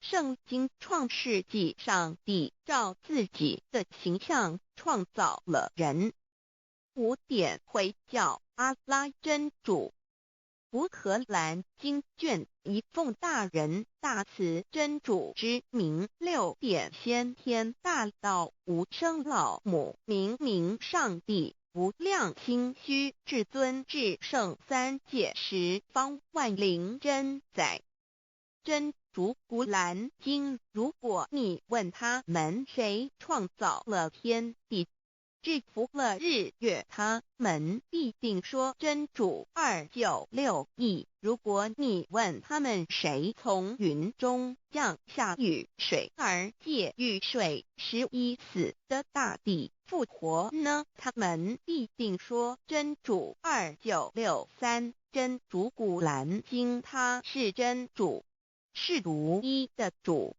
圣经创世纪，上帝照自己的形象创造了人。5点回教阿拉真主。乌克兰经卷1奉大人大慈真主之名。6点先天大道无生老母，明上帝无量心虚至尊至圣三界十方万灵真在。真主古兰经，如果你问他们谁创造了天地，制服了日月，他们必定说真主296亿。如果你问他们谁从云中降下雨水而借雨水使已死的大地复活呢，他们必定说真主2963。真主古兰经，他是真主，是独一的主。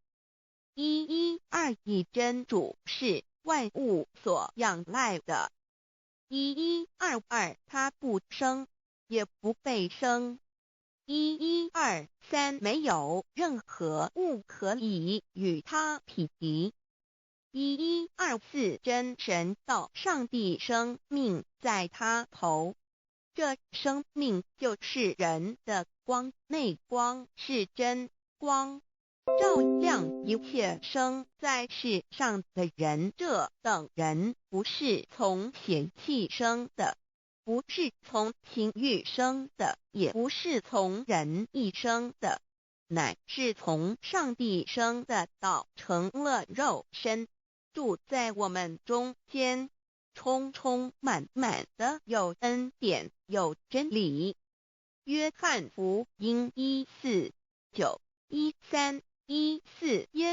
112真主是万物所仰赖的。1122他不生也不被生。1123没有任何物可以与他匹敌。1124真神道上帝生命在他头，这生命就是人的光，内光是真光，照亮一切生在世上的人。这等人不是从血气生的，不是从情欲生的，也不是从人意生的，乃是从上帝生的，道成了肉身，住在我们中间，充充满满的有恩典有真理。约翰福音1491314耶